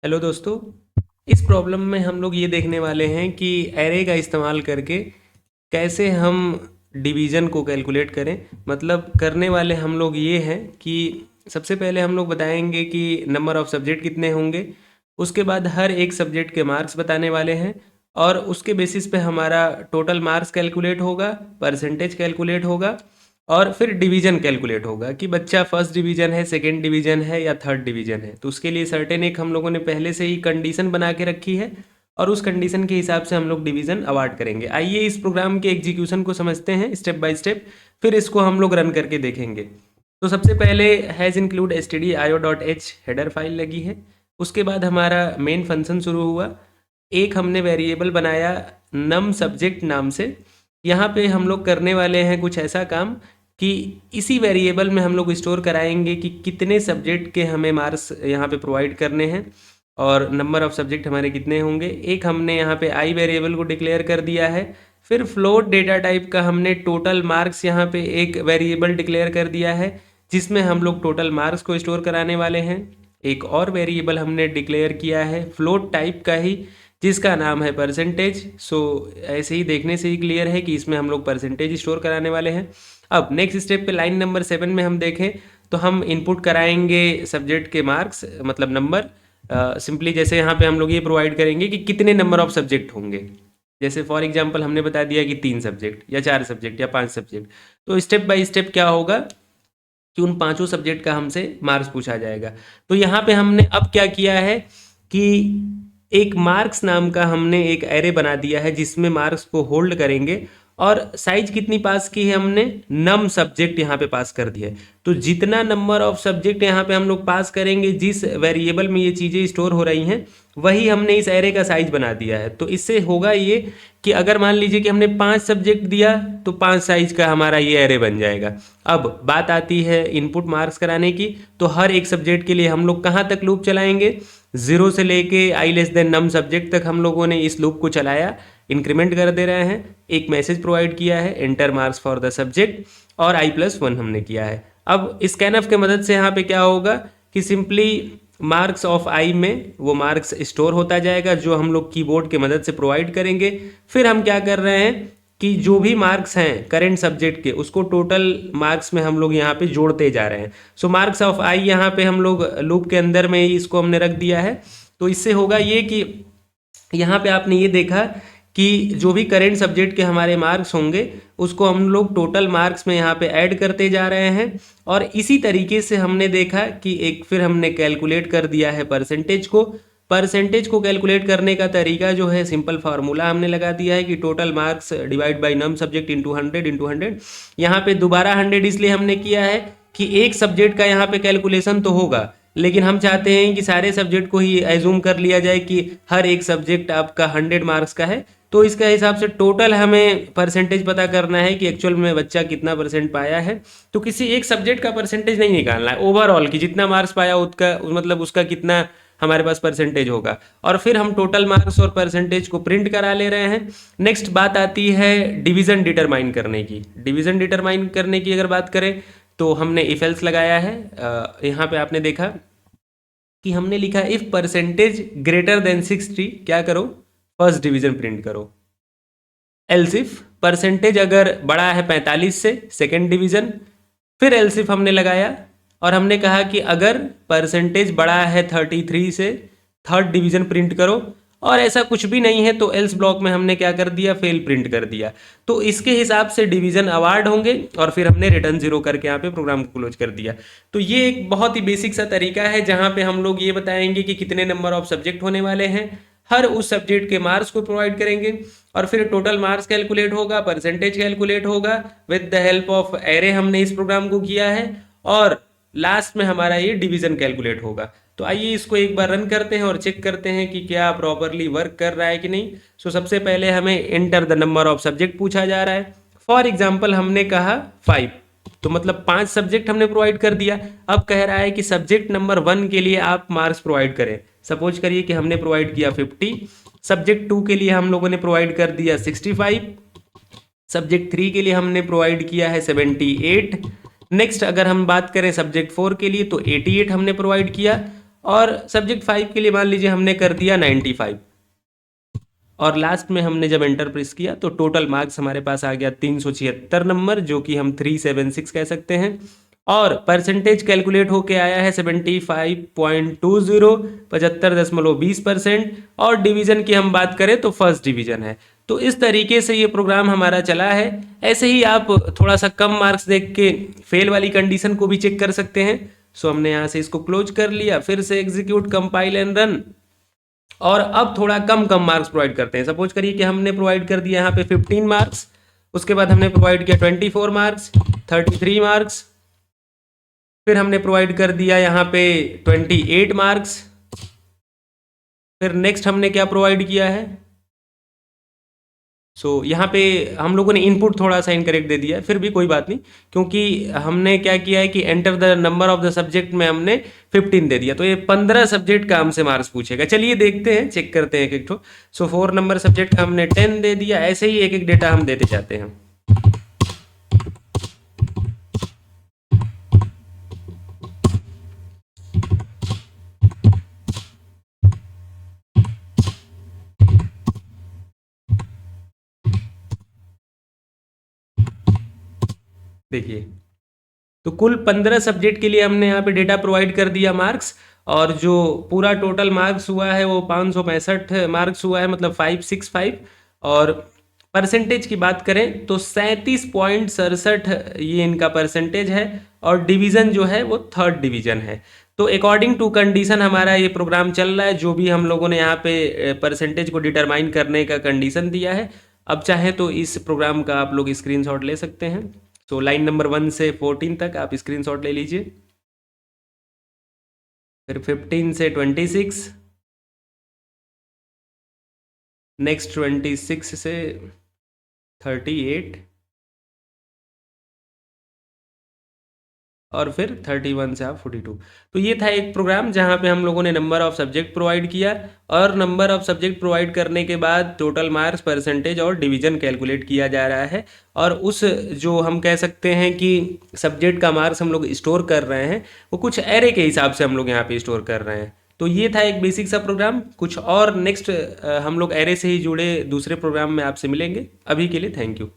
Hello दोस्तों। इस problem में हम लोग ये देखने वाले हैं कि एरे का इस्तेमाल करके कैसे हम डिवीज़न को कैलकुलेट करें। मतलब करने वाले हम लोग ये हैं कि सबसे पहले हम लोग बताएंगे कि नंबर ऑफ़ सब्जेक्ट कितने होंगे। उसके बाद हर एक सब्जेक्ट के मार्क्स बताने वाले हैं और उसके बेसिस पे हमारा टोटल मार्क्स कैलकुलेट होगा, परसेंटेज कैलकुलेट होगा और फिर डिवीज़न कैलकुलेट होगा कि बच्चा फर्स्ट डिवीज़न है, सेकंड डिवीज़न है या थर्ड डिवीज़न है। तो उसके लिए सर्टेन एक हम लोगों ने पहले से ही कंडीशन बना के रखी है और उस कंडीशन के हिसाब से हम लोग डिवीज़न अवार्ड करेंगे। आइए इस प्रोग्राम के एग्जीक्यूशन को समझते हैं स्टेप बाय स्टेप, फिर इसको हम लोग रन करके देखेंगे। तो सबसे पहले has include stdio.h header file लगी है। उसके बाद हमारा मेन फंक्शन शुरू हुआ। एक हमने वेरिएबल बनाया नम सब्जेक्ट नाम से। यहाँ पे हम लोग करने वाले हैं कुछ ऐसा काम कि इसी वेरिएबल में हम लोग स्टोर कराएंगे कि कितने सब्जेक्ट के हमें मार्क्स यहाँ पे प्रोवाइड करने हैं और नंबर ऑफ सब्जेक्ट हमारे कितने होंगे। एक हमने यहाँ पे आई वेरिएबल को डिक्लेयर कर दिया है। फिर फ्लोट डेटा टाइप का हमने टोटल मार्क्स यहाँ पे एक वेरिएबल डिक्लेयर कर दिया है जिसमें हम लोग टोटल मार्क्स को स्टोर कराने वाले हैं। एक और वेरिएबल हमने डिक्लेयर किया है फ्लोट टाइप का ही जिसका नाम है परसेंटेज। सो ऐसे ही देखने से ही क्लियर है कि इसमें हम लोग परसेंटेज स्टोर कराने वाले हैं। अब नेक्स्ट स्टेप पे लाइन नंबर 7 में हम देखें तो हम इनपुट कराएंगे सब्जेक्ट के मार्क्स मतलब नंबर। सिंपली जैसे यहाँ पे हम लोग ये प्रोवाइड करेंगे कि कितने नंबर ऑफ सब्जेक्ट होंगे। जैसे फॉर एग्जांपल हमने बता दिया कि 3 सब्जेक्ट या 4 सब्जेक्ट या 5 सब्जेक्ट। तो स्टेप बाय स्टेप क्या होगा कि उन पांचों सब्जेक्ट का हमसे मार्क्स पूछा जाएगा। तो यहाँ पे हमने अब क्या किया है कि एक मार्क्स नाम का हमने एक एरे बना दिया है जिसमें मार्क्स को होल्ड करेंगे और साइज कितनी पास की है हमने नम सब्जेक्ट यहाँ पे पास कर दिया है। तो जितना नंबर ऑफ सब्जेक्ट यहाँ पे हम लोग पास करेंगे जिस वेरिएबल में ये चीज़ें स्टोर हो रही हैं वही हमने इस एरे का साइज बना दिया है। तो इससे होगा ये कि अगर मान लीजिए कि हमने 5 सब्जेक्ट दिया तो 5 साइज का हमारा ये एरे बन जाएगा। अब बात आती है इनपुट मार्क्स कराने की। तो हर एक सब्जेक्ट के लिए हम लोग कहाँ तक लूप चलाएंगे, 0 से लेके आई लेस देन नम सब्जेक्ट तक हम लोगों ने इस लूप को चलाया। इंक्रीमेंट कर दे रहे हैं, एक मैसेज प्रोवाइड किया है enter marks for the subject और i+1 हमने किया है। अब स्कैनफ के मदद से यहाँ पे क्या होगा कि सिंपली मार्क्स ऑफ आई में वो मार्क्स स्टोर होता जाएगा जो हम लोग कीबोर्ड के मदद से प्रोवाइड करेंगे। फिर हम क्या कर रहे हैं कि जो भी मार्क्स हैं करेंट सब्जेक्ट के उसको टोटल मार्क्स में हम लोग यहाँ पे जोड़ते जा रहे हैं। सो मार्क्स ऑफ आई यहाँ पे हम लोग लूप के अंदर में ही इसको हमने रख दिया है। तो इससे होगा ये कि यहाँ पे आपने ये देखा कि जो भी करेंट सब्जेक्ट के हमारे मार्क्स होंगे उसको हम लोग टोटल मार्क्स में यहाँ पे ऐड करते जा रहे हैं। और इसी तरीके से हमने देखा कि एक फिर हमने कैलकुलेट कर दिया है परसेंटेज को। परसेंटेज को कैलकुलेट करने का तरीका जो है सिंपल फार्मूला हमने लगा दिया है कि total marks divide by num subject into 100 यहाँ पे दोबारा 100 इसलिए हमने किया है कि एक सब्जेक्ट का यहाँ पे कैलकुलेशन तो होगा लेकिन हम चाहते हैं कि सारे सब्जेक्ट को ही एज्यूम कर लिया जाए कि हर एक सब्जेक्ट आपका 100 मार्क्स का है। तो इसके हिसाब से टोटल हमें परसेंटेज पता करना है कि एक्चुअल में बच्चा कितना परसेंट पाया है। तो किसी एक सब्जेक्ट का परसेंटेज नहीं निकालना है, ओवरऑल की जितना मार्क्स पाया उसका मतलब उसका कितना हमारे पास परसेंटेज होगा। और फिर हम टोटल मार्क्स और परसेंटेज को प्रिंट करा ले रहे हैं। नेक्स्ट बात आती है डिवीज़न डिटरमाइन करने की। डिवीज़न डिटरमाइन करने की अगर बात करें तो हमने इफ एल्स लगाया है। यहाँ पे आपने देखा कि हमने लिखा इफ परसेंटेज ग्रेटर देन 60 क्या करो फर्स्ट डिवीजन प्रिंट करो। एल्स इफ परसेंटेज अगर बड़ा है 45 से सेकेंड डिवीजन। फिर एल्स इफ हमने लगाया और हमने कहा कि अगर परसेंटेज बड़ा है 33 से थर्ड डिवीजन प्रिंट करो। और ऐसा कुछ भी नहीं है तो एल्स ब्लॉक में हमने क्या कर दिया फेल प्रिंट कर दिया। तो इसके हिसाब से डिवीजन अवार्ड होंगे और फिर हमने रिटर्न 0 करके यहाँ पे प्रोग्राम को क्लोज कर दिया। तो ये एक बहुत ही बेसिक सा तरीका है जहाँ पे हम लोग ये बताएंगे कि कितने नंबर ऑफ सब्जेक्ट होने वाले हैं, हर उस सब्जेक्ट के मार्क्स को प्रोवाइड करेंगे और फिर टोटल मार्क्स कैलकुलेट होगा, परसेंटेज कैलकुलेट होगा with the help of array हमने इस प्रोग्राम को किया है और लास्ट में हमारा ये डिवीजन कैलकुलेट होगा। तो आइए इसको एक बार रन करते हैं और चेक करते हैं कि क्या प्रॉपरली वर्क कर रहा है कि नहीं। सो सबसे पहले हमें enter the number of subject पूछा जा रहा है। फॉर एग्जाम्पल हमने कहा 5 तो मतलब 5 सब्जेक्ट हमने प्रोवाइड कर दिया। अब कह रहा है कि सब्जेक्ट नंबर 1 के लिए आप मार्क्स प्रोवाइड करें। सपोज करिए कि हमने प्रोवाइड किया 50, सब्जेक्ट 2 के लिए हम लोगों ने प्रोवाइड कर दिया 65, सब्जेक्ट 3 के लिए हमने प्रोवाइड किया है 78। नेक्स्ट अगर हम बात करें सब्जेक्ट 4 के लिए तो 88 हमने प्रोवाइड किया और सब्जेक्ट 5 के लिए मान लीजिए हमने कर दिया 95, और लास्ट में हमने जब एंटर प्रेस किया तो टोटल मार्क्स हमारे पास आ गया 376 नंबर, जो कि हम 376 कह सकते हैं। और परसेंटेज कैलकुलेट होके आया है 75.20, 75.20%। और डिवीजन की हम बात करें तो फर्स्ट डिवीजन है। तो इस तरीके से ये प्रोग्राम हमारा चला है। ऐसे ही आप थोड़ा सा कम मार्क्स देख के फेल वाली कंडीशन को भी चेक कर सकते हैं। सो हमने यहाँ से इसको क्लोज कर लिया, फिर से एग्जीक्यूट, कंपाइल एंड रन। और अब थोड़ा कम कम मार्क्स प्रोवाइड करते हैं। सपोज करिए कि हमने प्रोवाइड कर दिया यहाँ पे 15 मार्क्स, उसके बाद हमने प्रोवाइड किया 24 मार्क्स, 33 मार्क्स, फिर हमने प्रोवाइड कर दिया यहाँ पे 28 मार्क्स। फिर नेक्स्ट हमने क्या प्रोवाइड किया है, यहाँ पे हम लोगों ने इनपुट थोड़ा सा इनकरेक्ट दे दिया है, फिर भी कोई बात नहीं, क्योंकि हमने क्या किया है कि enter the number of the subject में हमने 15 दे दिया, तो ये 15 सब्जेक्ट का हमसे मार्क्स पूछेगा। चलिए देखते हैं, चेक करते हैं एक एक ठो। 4 नंबर सब्जेक्ट का हमने 10 दे दिया। ऐसे ही एक एक डेटा हम देते जाते हैं। देखिए, तो कुल 15 सब्जेक्ट के लिए हमने यहाँ पे डेटा प्रोवाइड कर दिया मार्क्स, और जो पूरा टोटल मार्क्स हुआ है वो 565 मार्क्स हुआ है, मतलब 565। और परसेंटेज की बात करें तो 37.67 ये इनका परसेंटेज है, और डिवीज़न जो है वो थर्ड डिवीज़न है। तो अकॉर्डिंग टू कंडीशन हमारा ये प्रोग्राम चल रहा है, जो भी हम लोगों ने यहाँ पे परसेंटेज को डिटरमाइन करने का कंडीशन दिया है। अब चाहे तो इस प्रोग्राम का आप लोग स्क्रीनशॉट ले सकते हैं। तो लाइन नंबर 1 से 14 तक आप स्क्रीनशॉट ले लीजिए। फिर 15 से 26, नेक्स्ट 26 से 38, और फिर 31 से आप 42। तो ये था एक प्रोग्राम जहाँ पे हम लोगों ने नंबर ऑफ सब्जेक्ट प्रोवाइड किया, और नंबर ऑफ सब्जेक्ट प्रोवाइड करने के बाद टोटल मार्क्स, परसेंटेज और डिवीजन कैलकुलेट किया जा रहा है। और उस जो हम कह सकते हैं कि सब्जेक्ट का मार्क्स हम लोग स्टोर कर रहे हैं, वो कुछ एरे के हिसाब से हम लोग यहाँ पे स्टोर कर रहे हैं। तो ये था एक बेसिक सा प्रोग्राम। कुछ और नेक्स्ट हम लोग एरे से ही जुड़े दूसरे प्रोग्राम में आपसे मिलेंगे। अभी के लिए थैंक यू।